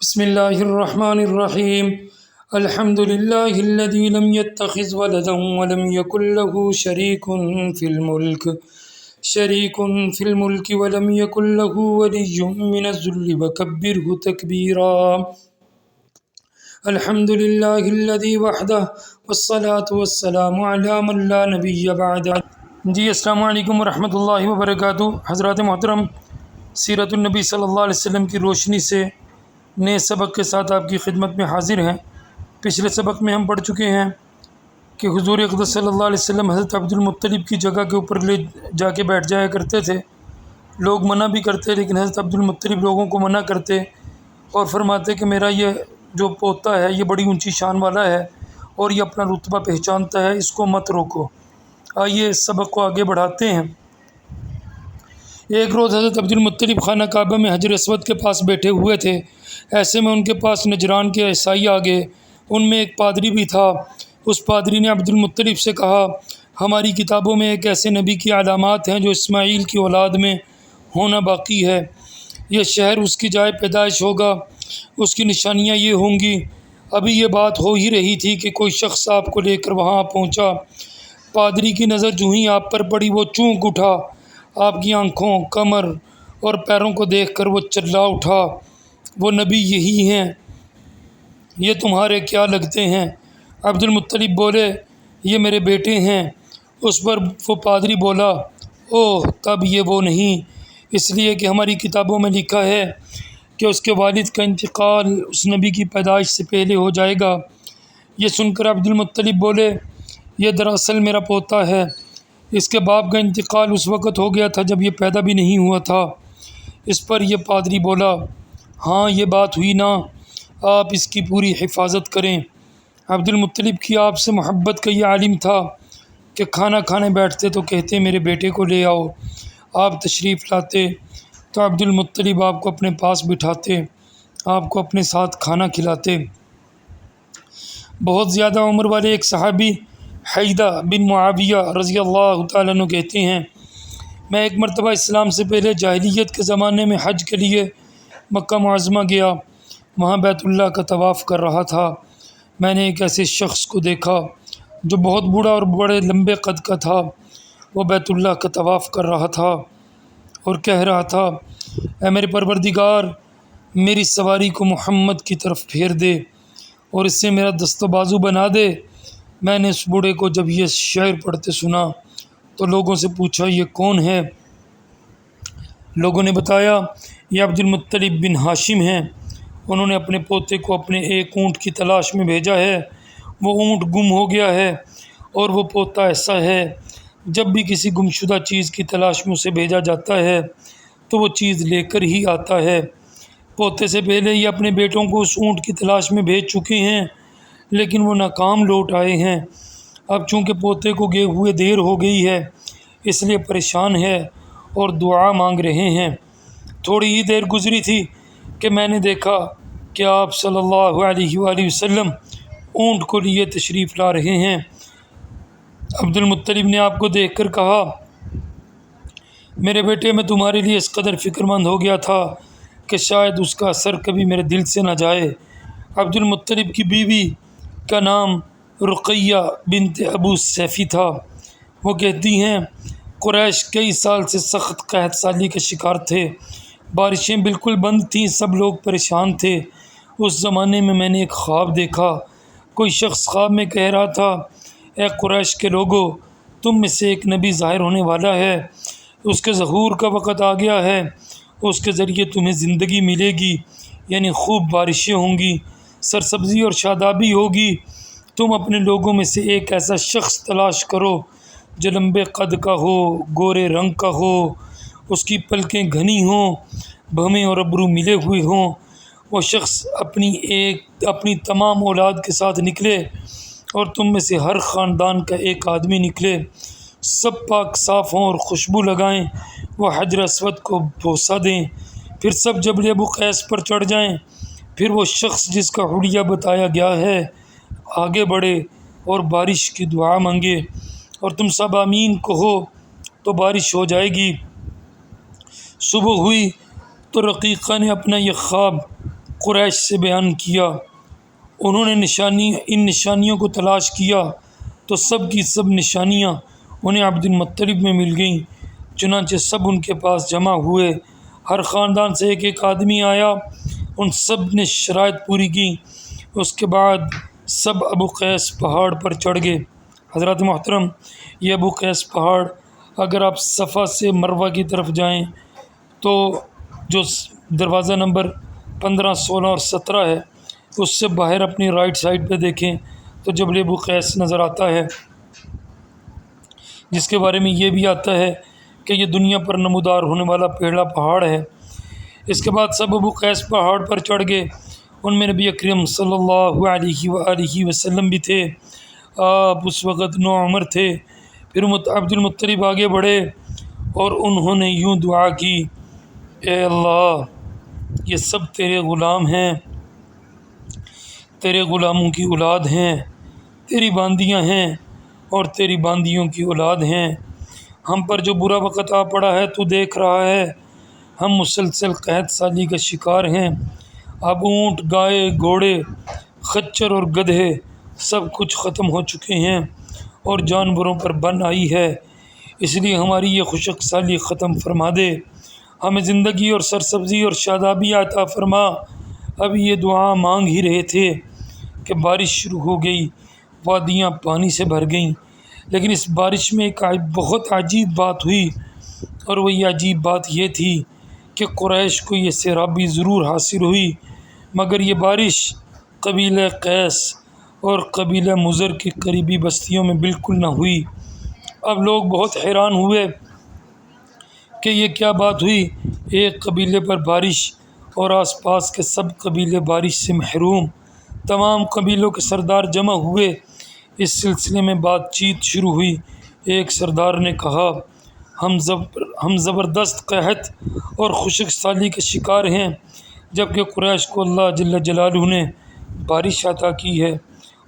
بسم الله الرحمن الرحيم. الحمد لله الذي لم يتخذ ولدا ولم يكن له شريك في الملك ولم يكن له ولي من الذل وكبره تكبيرا. الحمد لله الذي وحده والصلاة والسلام على من لا نبي بعده. جی السلام علیکم ورحمۃ اللہ وبرکاتہ. حضرات محترم، سیرت النبی صلی اللہ علیہ وسلم کی روشنی سے نئے سبق کے ساتھ آپ کی خدمت میں حاضر ہیں. پچھلے سبق میں ہم پڑھ چکے ہیں کہ حضور اقدس صلی اللہ علیہ وسلم حضرت عبد المطلب کی جگہ کے اوپر لے جا کے بیٹھ جایا کرتے تھے. لوگ منع بھی کرتے، لیکن حضرت عبد المطلب لوگوں کو منع کرتے اور فرماتے کہ میرا یہ جو پوتا ہے یہ بڑی اونچی شان والا ہے اور یہ اپنا رتبہ پہچانتا ہے، اس کو مت روکو. آئیے اس سبق کو آگے بڑھاتے ہیں. ایک روز حضرت عبد المطلب خانہ کعبہ میں حجر اسود کے پاس بیٹھے ہوئے تھے. ایسے میں ان کے پاس نجران کے عیسائی آ گئے. ان میں ایک پادری بھی تھا. اس پادری نے عبد المطلب سے کہا، ہماری کتابوں میں ایک ایسے نبی کی علامات ہیں جو اسماعیل کی اولاد میں ہونا باقی ہے. یہ شہر اس کی جائے پیدائش ہوگا، اس کی نشانیاں یہ ہوں گی. ابھی یہ بات ہو ہی رہی تھی کہ کوئی شخص آپ کو لے کر وہاں پہنچا. پادری کی نظر جو ہی آپ پر پڑی وہ چونک اٹھا. آپ کی آنکھوں، کمر اور پیروں کو دیکھ کر وہ چلا اٹھا، وہ نبی یہی ہیں، یہ تمہارے کیا لگتے ہیں؟ عبد المطلب بولے، یہ میرے بیٹے ہیں. اس پر وہ پادری بولا، اوہ تب یہ وہ نہیں، اس لیے کہ ہماری کتابوں میں لکھا ہے کہ اس کے والد کا انتقال اس نبی کی پیدائش سے پہلے ہو جائے گا. یہ سن کر عبد المطلب بولے، یہ دراصل میرا پوتا ہے. اس کے باپ کا انتقال اس وقت ہو گیا تھا جب یہ پیدا بھی نہیں ہوا تھا. اس پر یہ پادری بولا، ہاں یہ بات ہوئی نا، آپ اس کی پوری حفاظت کریں. عبد المطلب کی آپ سے محبت کا یہ عالم تھا کہ کھانا کھانے بیٹھتے تو کہتے میرے بیٹے کو لے آؤ. آپ تشریف لاتے تو عبد المطلب آپ کو اپنے پاس بٹھاتے، آپ کو اپنے ساتھ کھانا کھلاتے. بہت زیادہ عمر والے ایک صحابی حیدہ بن معاویہ رضی اللہ تعالیٰ عنہ کہتے ہیں، میں ایک مرتبہ اسلام سے پہلے جاہلیت کے زمانے میں حج کے لیے مکہ معظمہ گیا. وہاں بیت اللہ کا طواف کر رہا تھا. میں نے ایک ایسے شخص کو دیکھا جو بہت بوڑھا اور بڑے لمبے قد کا تھا. وہ بیت اللہ کا طواف کر رہا تھا اور کہہ رہا تھا، اے میرے پروردگار، میری سواری کو محمد کی طرف پھیر دے اور اس سے میرا دست و بازو بنا دے. میں نے اس بوڑھے کو جب یہ شعر پڑھتے سنا تو لوگوں سے پوچھا، یہ کون ہے؟ لوگوں نے بتایا، یہ عبد المطلب بن ہاشم ہیں. انہوں نے اپنے پوتے کو اپنے ایک اونٹ کی تلاش میں بھیجا ہے. وہ اونٹ گم ہو گیا ہے اور وہ پوتا ایسا ہے، جب بھی کسی گمشدہ چیز کی تلاش میں اسے بھیجا جاتا ہے تو وہ چیز لے کر ہی آتا ہے. پوتے سے پہلے یہ اپنے بیٹوں کو اس اونٹ کی تلاش میں بھیج چکے ہیں، لیکن وہ ناکام لوٹ آئے ہیں. اب چونکہ پوتے کو گئے ہوئے دیر ہو گئی ہے، اس لیے پریشان ہے اور دعا مانگ رہے ہیں. تھوڑی ہی دیر گزری تھی کہ میں نے دیکھا کہ آپ صلی اللہ علیہ وآلہ وسلم اونٹ کو لیے تشریف لا رہے ہیں. عبد المطلب نے آپ کو دیکھ کر کہا، میرے بیٹے میں تمہارے لیے اس قدر فکر مند ہو گیا تھا کہ شاید اس کا اثر کبھی میرے دل سے نہ جائے. عبد المطلب کی بیوی کا نام رقیہ بنت ابو سیفی تھا. وہ کہتی ہیں، قریش کئی سال سے سخت قحط سالی کا شکار تھے. بارشیں بالکل بند تھیں، سب لوگ پریشان تھے. اس زمانے میں میں نے ایک خواب دیکھا. کوئی شخص خواب میں کہہ رہا تھا، اے قریش کے لوگو، تم میں سے ایک نبی ظاہر ہونے والا ہے. اس کے ظہور کا وقت آ گیا ہے. اس کے ذریعے تمہیں زندگی ملے گی، یعنی خوب بارشیں ہوں گی، سرسبزی اور شادابی ہوگی. تم اپنے لوگوں میں سے ایک ایسا شخص تلاش کرو جو لمبے قد کا ہو، گورے رنگ کا ہو، اس کی پلکیں گھنی ہوں، بھویں اور ابرو ملے ہوئے ہوں. وہ شخص اپنی تمام اولاد کے ساتھ نکلے اور تم میں سے ہر خاندان کا ایک آدمی نکلے. سب پاک صاف ہوں اور خوشبو لگائیں. وہ حجر اسود کو بوسہ دیں، پھر سب جبل ابو قیس پر چڑھ جائیں. پھر وہ شخص جس کا حلیہ بتایا گیا ہے آگے بڑھے اور بارش کی دعا مانگے، اور تم سب آمین کہو تو بارش ہو جائے گی. صبح ہوئی تو رقیقہ نے اپنا یہ خواب قریش سے بیان کیا۔ انہوں نے ان نشانیوں کو تلاش کیا تو سب کی سب نشانیاں انہیں عبد المطلب میں مل گئیں۔ چنانچہ سب ان کے پاس جمع ہوئے، ہر خاندان سے ایک ایک آدمی آیا، ان سب نے شرائط پوری کی۔ اس کے بعد سب ابو قیس پہاڑ پر چڑھ گئے۔ حضرات محترم، یہ ابو قیس پہاڑ اگر آپ صفا سے مروہ کی طرف جائیں تو جو دروازہ نمبر 15، 16 اور 17 ہے، اس سے باہر اپنی رائٹ سائڈ پہ دیکھیں تو جبل ابو قیس نظر آتا ہے، جس کے بارے میں یہ بھی آتا ہے کہ یہ دنیا پر نمودار ہونے والا پہلا پہاڑ ہے۔ اس کے بعد سب ابو قیس پہاڑ پر چڑھ گئے۔ ان میں نبی اکرم صلی اللہ علیہ وآلہ وسلم بھی تھے۔ آپ اس وقت نوعمر تھے۔ پھر عبد المطلب آگے بڑھے اور انہوں نے یوں دعا کی، اے اللہ، یہ سب تیرے غلام ہیں، تیرے غلاموں کی اولاد ہیں، تیری باندیاں ہیں اور تیری باندیوں کی اولاد ہیں۔ ہم پر جو برا وقت آ پڑا ہے تو دیکھ رہا ہے، ہم مسلسل قحط سالی کا شکار ہیں۔ اب اونٹ، گائے، گھوڑے، خچر اور گدھے سب کچھ ختم ہو چکے ہیں اور جانوروں پر بن آئی ہے، اس لیے ہماری یہ خشک سالی ختم فرما دے، ہمیں زندگی اور سرسبزی اور شادابی عطا فرما۔ اب یہ دعا مانگ ہی رہے تھے کہ بارش شروع ہو گئی، وادیاں پانی سے بھر گئیں۔ لیکن اس بارش میں ایک بہت عجیب بات ہوئی، اور وہی عجیب بات یہ تھی کہ قریش کو یہ سیرابی ضرور حاصل ہوئی، مگر یہ بارش قبیلہ قیس اور قبیلہ مضر کی قریبی بستیوں میں بالکل نہ ہوئی۔ اب لوگ بہت حیران ہوئے کہ یہ کیا بات ہوئی، ایک قبیلے پر بارش اور آس پاس کے سب قبیلے بارش سے محروم۔ تمام قبیلوں کے سردار جمع ہوئے، اس سلسلے میں بات چیت شروع ہوئی۔ ایک سردار نے کہا، ہم زبردست قحط اور خشک سالی کے شکار ہیں، جبکہ قریش کو اللہ جل جلالہ نے بارش عطا کی ہے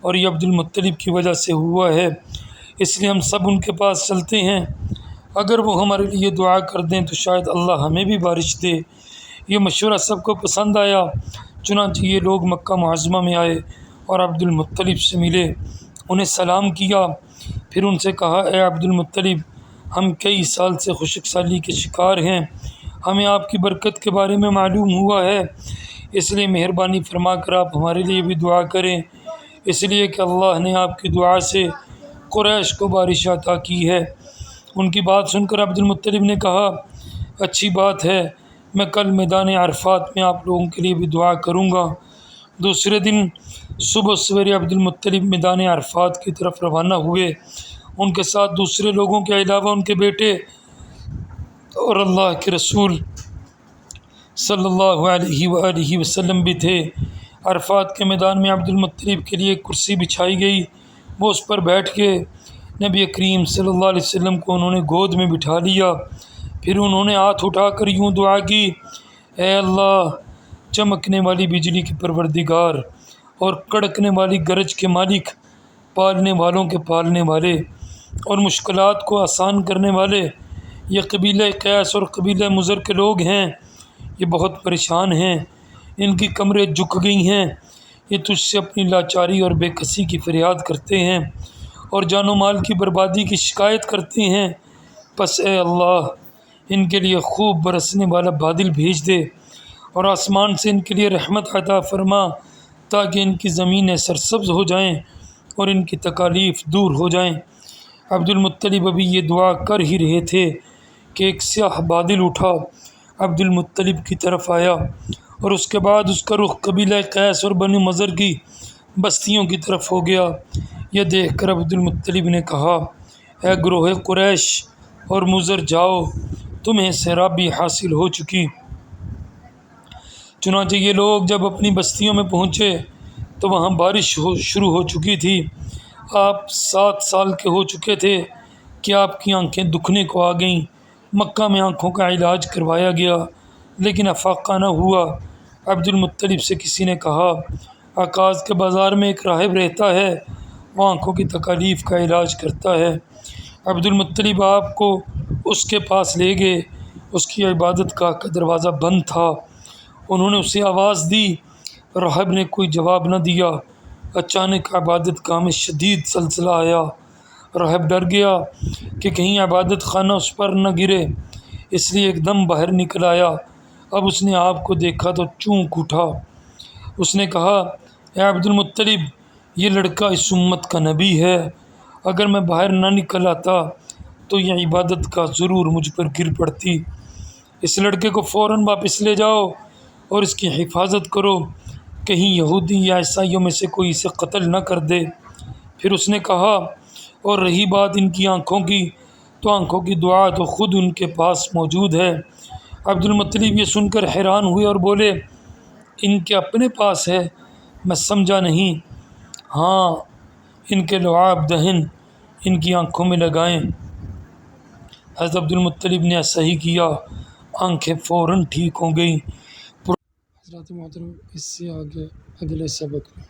اور یہ عبد المطلب کی وجہ سے ہوا ہے، اس لیے ہم سب ان کے پاس چلتے ہیں، اگر وہ ہمارے لیے دعا کر دیں تو شاید اللہ ہمیں بھی بارش دے۔ یہ مشورہ سب کو پسند آیا، چنانچہ یہ لوگ مکہ معظمہ میں آئے اور عبد المطلب سے ملے، انہیں سلام کیا، پھر ان سے کہا، اے عبد المطلب، ہم کئی سال سے خشک سالی کے شکار ہیں، ہمیں آپ کی برکت کے بارے میں معلوم ہوا ہے، اس لیے مہربانی فرما کر آپ ہمارے لیے بھی دعا کریں، اس لیے کہ اللہ نے آپ کی دعا سے قریش کو بارش عطا کی ہے۔ ان کی بات سن کر عبد المطلب نے کہا، اچھی بات ہے، میں کل میدان عرفات میں آپ لوگوں کے لیے بھی دعا کروں گا۔ دوسرے دن صبح سویرے عبد المطلب میدان عرفات کی طرف روانہ ہوئے۔ ان کے ساتھ دوسرے لوگوں کے علاوہ ان کے بیٹے اور اللہ کے رسول صلی اللہ علیہ وآلہ وسلم بھی تھے۔ عرفات کے میدان میں عبد المطلب کے لیے ایک کرسی بچھائی گئی، وہ اس پر بیٹھ گئے۔ نبی کریم صلی اللہ علیہ وسلم کو انہوں نے گود میں بٹھا لیا، پھر انہوں نے ہاتھ اٹھا کر یوں دعا کی، اے اللہ، چمکنے والی بجلی کے پروردگار اور کڑکنے والی گرج کے مالک، پالنے والوں کے پالنے والے اور مشکلات کو آسان کرنے والے، یہ قبیلہ قیس اور قبیلہ مضر کے لوگ ہیں، یہ بہت پریشان ہیں، ان کی کمریں جھک گئی ہیں، یہ تجھ سے اپنی لاچاری اور بے کسی کی فریاد کرتے ہیں اور جان و مال کی بربادی کی شکایت کرتے ہیں، پس اے اللہ، ان کے لیے خوب برسنے والا بادل بھیج دے اور آسمان سے ان کے لیے رحمت عطا فرما، تاکہ ان کی زمینیں سرسبز ہو جائیں اور ان کی تکالیف دور ہو جائیں۔ عبد المطلب ابھی یہ دعا کر ہی رہے تھے کہ ایک سیاہ بادل اٹھا، عبد المطلب کی طرف آیا اور اس کے بعد اس کا رخ قبیلہ قیس اور بنی مضر کی بستیوں کی طرف ہو گیا۔ یہ دیکھ کر عبد المطلب نے کہا، اے گروہ قریش اور مضر، جاؤ، تمہیں سیرابی حاصل ہو چکی۔ چنانچہ یہ لوگ جب اپنی بستیوں میں پہنچے تو وہاں بارش شروع ہو چکی تھی۔ آپ 7 سال کے ہو چکے تھے کہ آپ کی آنکھیں دکھنے کو آ گئیں۔ مکہ میں آنکھوں کا علاج کروایا گیا لیکن افاقہ نہ ہوا۔ عبد المطلب سے کسی نے کہا، عکاظ کے بازار میں ایک راہب رہتا ہے، وہ آنکھوں کی تکالیف کا علاج کرتا ہے۔ عبد المطلب آپ کو اس کے پاس لے گئے، اس کی عبادت گاہ کا دروازہ بند تھا، انہوں نے اسے آواز دی راہب نے کوئی جواب نہ دیا۔ اچانک عبادت گاہ میں شدید زلزلہ آیا۔ راہب ڈر گیا کہ کہیں عبادت خانہ اس پر نہ گرے، اس لیے ایک دم باہر نکل آیا۔ اب اس نے آپ کو دیکھا تو چونک اٹھا۔ اس نے کہا، اے عبد المطلب، یہ لڑکا اس امت کا نبی ہے۔ اگر میں باہر نہ نکل آتا تو یہ عبادت گاہ ضرور مجھ پر گر پڑتی۔ اس لڑکے کو فوراً واپس لے جاؤ اور اس کی حفاظت کرو، کہیں یہودی یا عیسائیوں میں سے کوئی اسے قتل نہ کر دے۔ پھر اس نے کہا، اور رہی بات ان کی آنکھوں کی، تو آنکھوں کی دعا تو خود ان کے پاس موجود ہے۔ عبد المطلب یہ سن کر حیران ہوئے اور بولے، ان کے اپنے پاس ہے؟ میں سمجھا نہیں۔ ہاں، ان کے لعاب دہن ان کی آنکھوں میں لگائیں۔ حضرت عبد المطلب نے ایسا ہی کیا، آنکھیں فوراً ٹھیک ہو گئیں۔ حضرات محترم، اس سے آگے اگلے سبق میں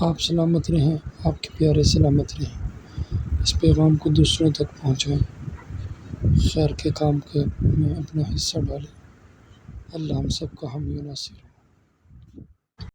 آپ سلامت رہیں، آپ کے پیارے سلامت رہیں، اس پیغام کو دوسروں تک پہنچائیں، خیر کے کام میں اپنا حصہ ڈالیں۔ اللہ ہم سب کا حامی و ناصر۔